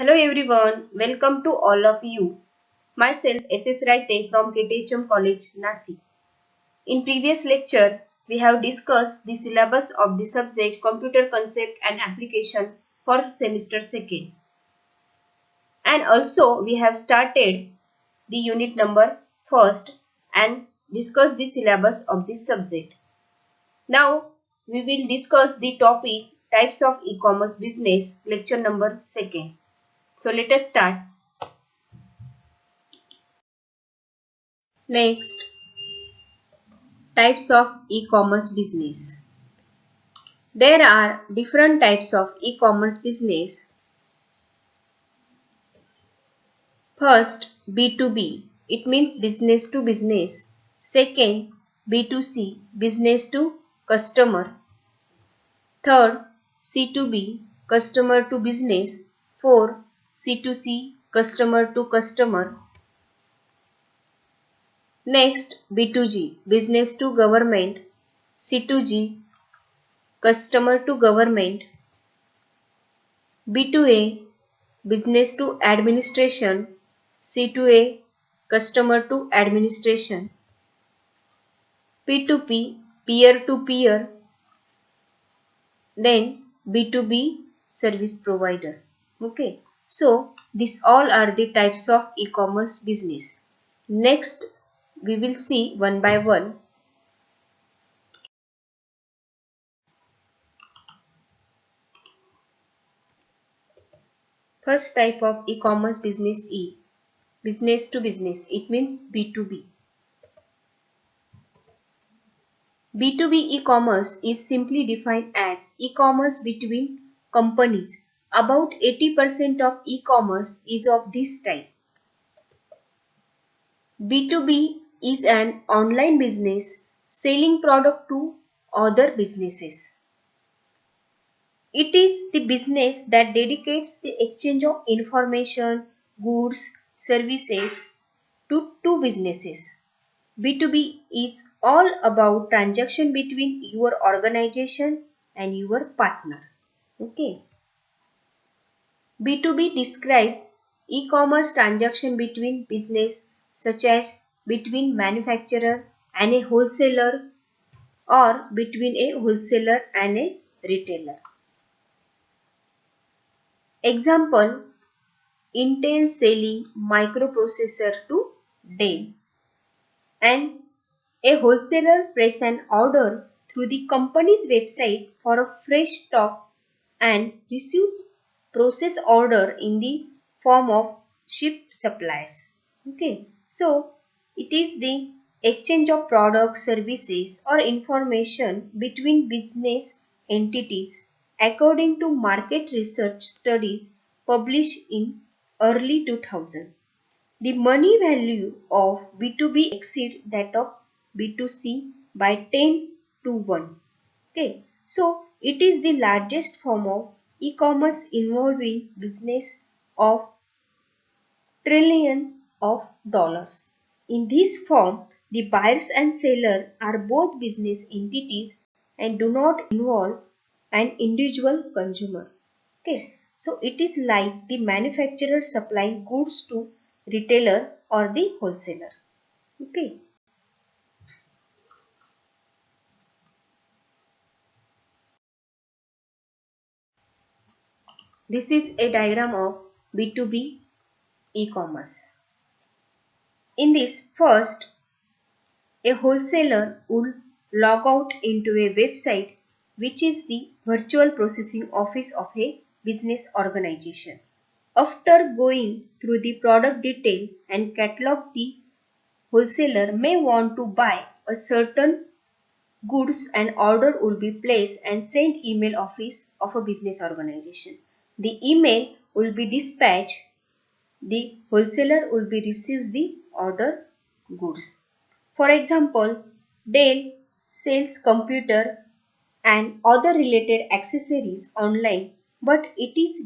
Hello everyone, welcome to all of you. Myself SS Raite from KTHM College, Nasi. In previous lecture, we have discussed the syllabus of the subject Computer Concept and Application for semester 2nd. And also we have started the unit number 1st and discussed the syllabus of this subject. Now we will discuss the topic Types of E-commerce Business, lecture number 2nd. So let us start. Next, types of e-commerce business. There are different types of e-commerce business. First, B2B. It means business to business. Second, B2C. Business to customer. Third, C2B. Customer to business. Fourth, C2C. Customer to customer. Next, B2G. Business to government. C2G. Customer to government. B2A business to administration, C2A customer to administration, P2P peer to peer, then B2B service provider. Okay, so these all are the types of e-commerce business. Next, we will see one by one. First type of e-commerce business is business to business. It means B2B. B2B e-commerce is simply defined as e-commerce between companies. About 80% of e-commerce is of this type. B2B is an online business selling product to other businesses. It is the business that dedicates the exchange of information, goods, services to two businesses. B2B is all about transaction between your organization and your partner. Okay. B2B describe e-commerce transaction between business such as between manufacturer and a wholesaler or between a wholesaler and a retailer. Example, Intel selling microprocessor to Dell and a wholesaler places an order through the company's website for a fresh stock and receives process order in the form of ship supplies. Okay, so it is the exchange of products, services or information between business entities according to market research studies published in early 2000. The money value of B2B exceeds that of B2C by 10 to 1. Okay. So, it is the largest form of e-commerce involving business of trillion of dollars. In this form, the buyers and seller are both business entities and do not involve an individual consumer. Okay. So it is like the manufacturer supplying goods to retailer or the wholesaler. Okay. This is a diagram of B2B e-commerce. In this, first, a wholesaler would log out into a website which is the virtual processing office of a business organization. After going through the product detail and catalog, the wholesaler may want to buy a certain goods and order will be placed and sent email office of a business organization. The email will be dispatched. The wholesaler will be receives the order goods. For example, Dell sells computer and other related accessories online, but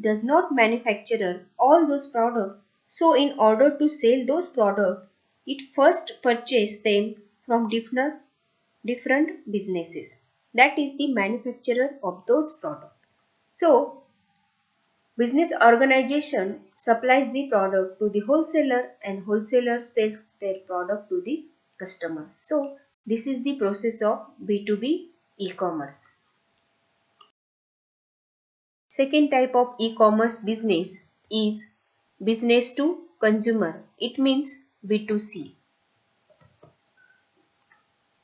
does not manufacture all those products. So in order to sell those products, it first purchase them from different businesses. That is the manufacturer of those products. So Business organization supplies the product to the wholesaler and wholesaler sells their product to the customer. So this is the process of B2B e-commerce. Second type of e-commerce business is business to consumer. It means B2C.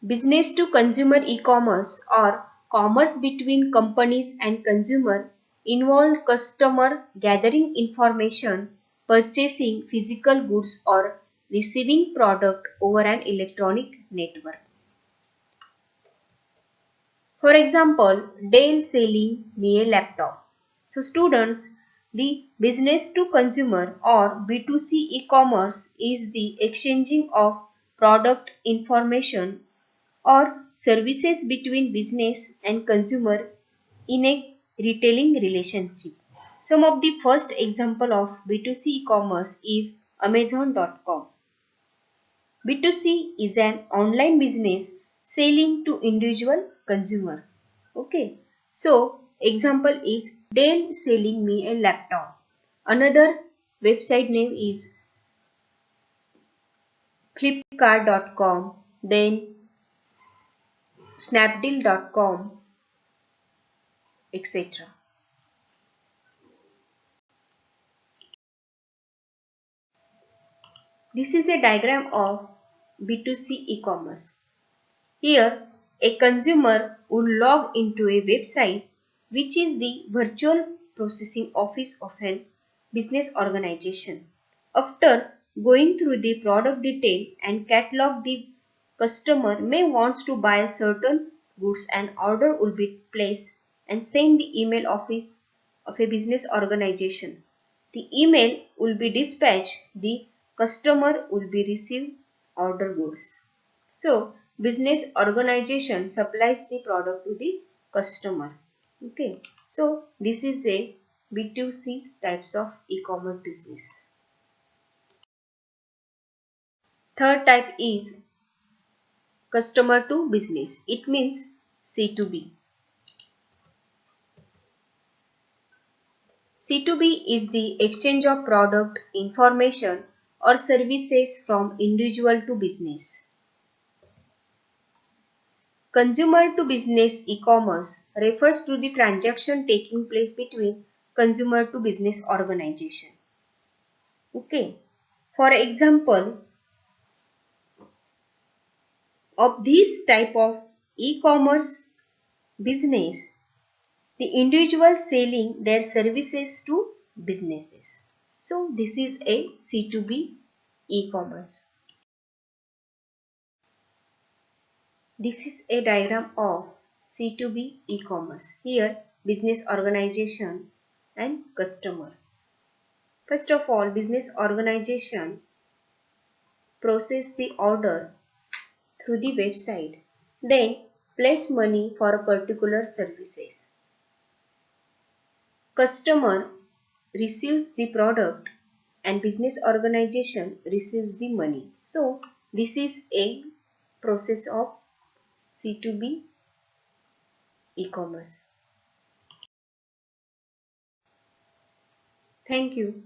Business to consumer e-commerce or commerce between companies and consumer involve customer gathering information, purchasing physical goods or receiving product over an electronic network. For example, Dell selling me a laptop. So students, the business to consumer or B2C e-commerce is the exchanging of product information or services between business and consumer in a retailing relationship. Some of the first example of B2C e-commerce is Amazon.com. B2C is an online business selling to individual consumer. Okay. So, example is Dell selling me a laptop. Another website name is Flipkart.com, then Snapdeal.com, etc. This is a diagram of B2C e-commerce. Here, a consumer would log into a website which is the virtual processing office of an business organization. After going through the product detail and catalog, the customer may wants to buy certain goods and order will be placed and send the email office of a business organization. The email will be dispatched, the customer will be receive order goods. So, business organization supplies the product to the customer. Okay. So, this is a B2C types of e-commerce business. Third type is customer to business. It means C2B. C2B is the exchange of product, information or services from individual to business. Consumer to business e-commerce refers to the transaction taking place between consumer to business organization. Okay. For example, of this type of e-commerce business, the individual selling their services to businesses. So this is a C2B e-commerce. This is a diagram of C2B e-commerce. Here business organization and customer. First of all, business organization process the order through the website, then place money for particular services. Customer receives the product and business organization receives the money. So this is a process of C2B e-commerce. Thank you.